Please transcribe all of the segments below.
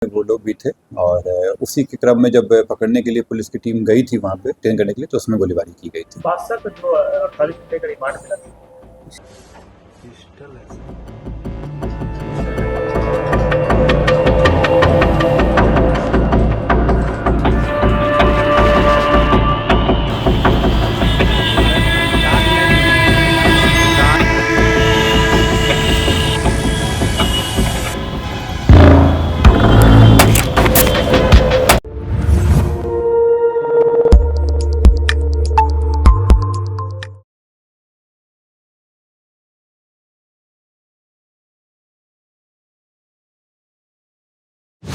वो लोग भी थे और उसी के क्रम में जब पकड़ने के लिए पुलिस की टीम गई थी वहाँ पे डिटेन करने के लिए, तो उसमें गोलीबारी की गई थी। बादशाह को जो 48 घंटे का रिमांड मिला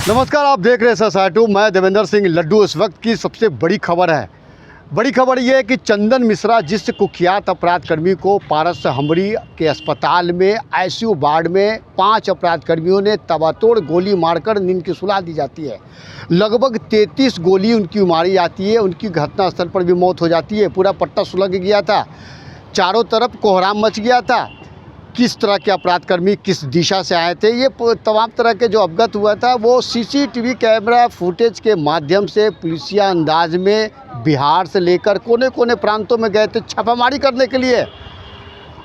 नमस्कार, आप देख रहे हैं SR2। मैं देवेंद्र सिंह लड्डू। इस वक्त की सबसे बड़ी खबर है। बड़ी खबर ये है कि चंदन मिश्रा जिस कुख्यात अपराध कर्मी को पारस हमरी के अस्पताल में ICU वार्ड में 5 अपराध कर्मियों ने तबातोड़ गोली मारकर नींद की सुला दी जाती है। लगभग 33 गोली उनकी मारी जाती है। उनकी घटनास्थल पर भी मौत हो जाती है। पूरा पट्टा सुलग गया था, चारों तरफ कोहराम मच गया था। किस तरह के अपराध कर्मी किस दिशा से आए थे, ये तमाम तरह के जो अवगत हुआ था वो CCTV कैमरा फुटेज के माध्यम से पुलिसिया अंदाज में बिहार से लेकर कोने कोने प्रांतों में गए थे छापामारी करने के लिए।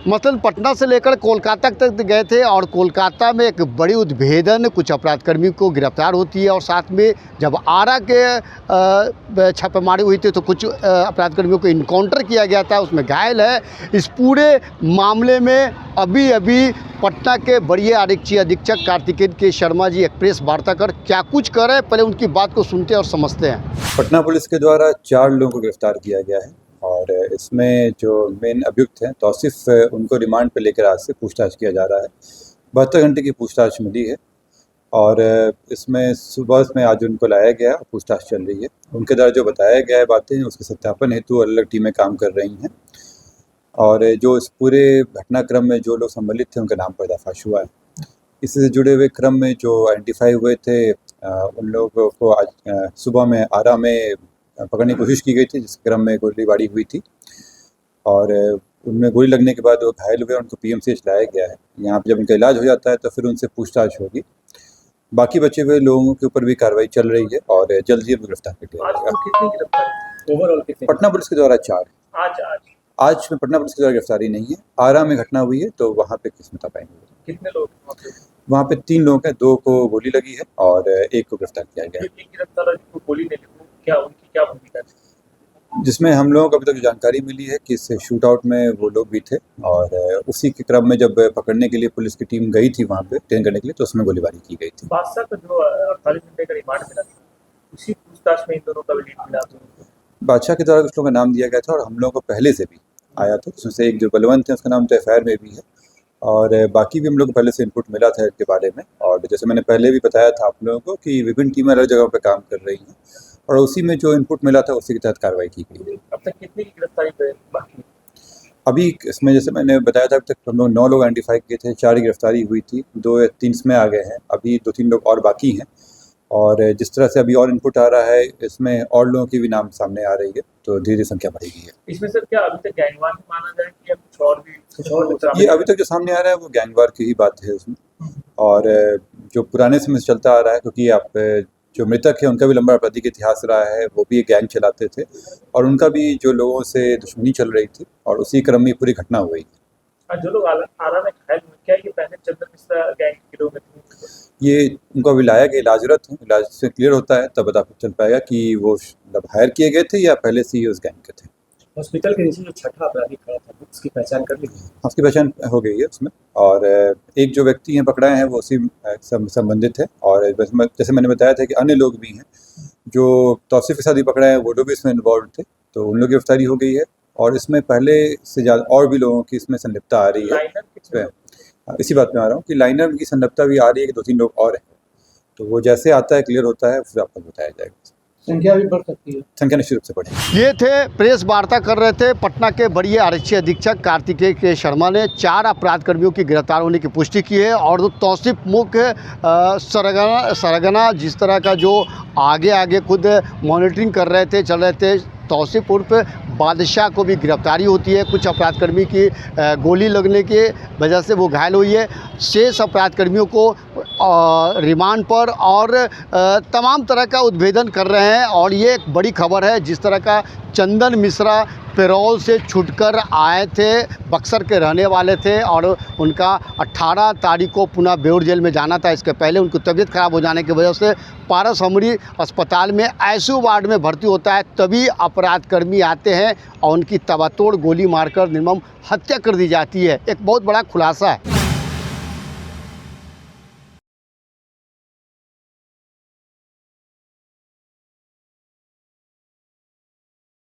मसलन पटना से लेकर कोलकाता तक गए थे और कोलकाता में एक बड़ी उद्भेदन कुछ अपराध कर्मी को गिरफ्तार होती है और साथ में जब आरा के छापेमारी हुई थी तो कुछ अपराध कर्मियों को इनकाउंटर किया गया था, उसमें घायल है। इस पूरे मामले में अभी पटना के बड़े आरक्षी अधीक्षक कार्तिकेय के शर्मा जी एक प्रेस वार्ता कर क्या कुछ कर रहे हैं, पहले उनकी बात को सुनते और समझते हैं। पटना पुलिस के द्वारा 4 लोगों को गिरफ्तार किया गया है और इसमें जो मेन अभियुक्त हैं तौसीफ, उनको रिमांड पे लेकर आज से पूछताछ किया जा रहा है। 72 घंटे की पूछताछ मिली है और इसमें सुबह में आज उनको लाया गया, पूछताछ चल रही है। उनके द्वारा जो बताया गया है बातें, उसके सत्यापन हेतु अलग अलग टीमें काम कर रही हैं और जो इस पूरे घटनाक्रम में जो लोग सम्मिलित थे उनका नाम पर्दाफाश हुआ है। इससे जुड़े हुए क्रम में जो आइडेंटिफाई हुए थे उन लोगों को आज सुबह में आरा में पकड़ने की कोशिश की गई थी, जिस क्रम में गोलीबारी हुई थी और उनमें गोली लगने के बाद वो घायल हुए, उनको PMCH लाया गया है। यहाँ पे जब उनका इलाज हो जाता है तो फिर उनसे पूछताछ होगी। बाकी बचे हुए लोगों के ऊपर भी कार्रवाई चल रही है और जल्द ही उनको गिरफ्तार कर लिया जाएगा। ओवरऑल कितने? पटना पुलिस के द्वारा 4 आज में पटना पुलिस के द्वारा गिरफ्तारी नहीं है। आरा में घटना हुई है तो वहाँ पे किस्मत पाएंगे। कितने लोग वहाँ पे 3 लोग हैं, 2 को गोली लगी है और 1 को गिरफ्तार किया गया है। गिरफ्तार गोली नहीं लगी, क्या उनकी क्या भूमिका है? जिसमें हम लोगों को अभी तक जानकारी मिली है कि इस शूट आउट में वो लोग भी थे और उसी के क्रम में जब पकड़ने के लिए पुलिस की टीम गई थी वहाँ पे डिटेन करने के लिए, तो उसमें गोलीबारी की गई थी। बादशाह को जो 48 घंटे का रिमांड मिला उसी पूछताछ में इन दोनों का भी लीड मिला। बादशाह के द्वारा कुछ लोगों का नाम दिया गया था और हम लोगों को पहले से भी आया था, उसमें से एक जो बलवंत है उसका नाम तो FIR में भी है और बाकी भी हम लोग को पहले से इनपुट मिला था इसके बारे में। और जैसे मैंने पहले भी बताया था आप लोगों को कि विभिन्न टीमें अलग जगहों पर काम कर रही हैं और उसी में जो इनपुट मिला था उसी के तहत कार्रवाई की गई। अब तक कितनी की गिरफ्तारी बाकी? अभी इसमें जैसे मैंने बताया था अभी तक हम लोग 9 लोग आइडेंटिफाई किए थे, 4 की गिरफ्तारी हुई थी, 2 या 3 इसमें आ गए हैं, अभी 2-3 लोग और बाकी हैं और जिस तरह से अभी और इनपुट आ रहा है इसमें और लोगों की भी नाम सामने आ रही है, तो धीरे धीरे संख्या बढ़ेगी है। इसमें सर क्या अभी तक गैंगवार माना जाए कि कुछ और भी? ये अभी तक जो सामने आ रहा है वो गैंगवार की ही बात है उसमें और जो पुराने समय से चलता आ रहा है, क्योंकि आप जो मृतक है उनका भी लंबा आपराधिक इतिहास रहा है, वो भी एक गैंग चलाते थे और उनका भी जो लोगों से दुश्मनी चल रही थी और उसी क्रम में पूरी घटना हुई। जो लोग आरा में घायल हुए, क्या ये पहले चंदन मिश्रा गैंग के लोग थे? ये उनको अभी लाया गया, इलाजरत है, इलाज से क्लियर होता है तब पता चल पाएगा कि वो मतलब हायर किए गए थे या पहले से ही उस गैंग के थे। हॉस्पिटल के नीचे जो छठा अपराधी खड़ा था उसकी पहचान कर ली? उसकी पहचान हो गई है उसमें और एक जो व्यक्ति हैं पकड़ाए हैं वो उसी संबंधित है और जैसे मैंने बताया था कि अन्य लोग भी हैं जो तौसीफ के साथ भी पकड़ाए हैं, वो लोग भी इसमें इन्वॉल्व थे, तो उन लोगों की गिरफ्तारी हो गई है और इसमें पहले से ज़्यादा और भी लोगों की इसमें संलिप्तता आ रही है। इसी बात में आ रहा हूँ कि लाइनर की संलिप्तता भी आ रही है कि 2-3 लोग और हैं, तो वो जैसे आता है क्लियर होता है फिर आपको बताया जाएगा। संख्या भी बढ़ सकती है, संख्या निश्चित रूप से बढ़ेगी। ये थे प्रेस वार्ता कर रहे थे पटना के बड़े आरक्षी अधीक्षक कार्तिकेय के शर्मा ने 4 अपराध कर्मियों की गिरफ्तार होने की पुष्टि की है और तौसीफ मुख्य सरगना जिस तरह का जो आगे खुद मॉनिटरिंग कर रहे थे चल रहे थे, तौसीफ उर्फ बादशाह को भी गिरफ्तारी होती है। कुछ अपराधकर्मी की गोली लगने की वजह से वो घायल हुई है। शेष अपराधकर्मियों को रिमांड पर और तमाम तरह का उद्भेदन कर रहे हैं। और ये एक बड़ी खबर है, जिस तरह का चंदन मिश्रा पेरोल से छूटकर आए थे, बक्सर के रहने वाले थे और उनका 18 तारीख को पुनः बेउर जेल में जाना था। इसके पहले उनको तबीयत खराब हो जाने की वजह से पारस हमरी अस्पताल में आईसीयू वार्ड में भर्ती होता है। तभी अपराधकर्मी आते हैं और उनकी तबातोड़ गोली मारकर निर्मम हत्या कर दी जाती है। एक बहुत बड़ा खुलासा है।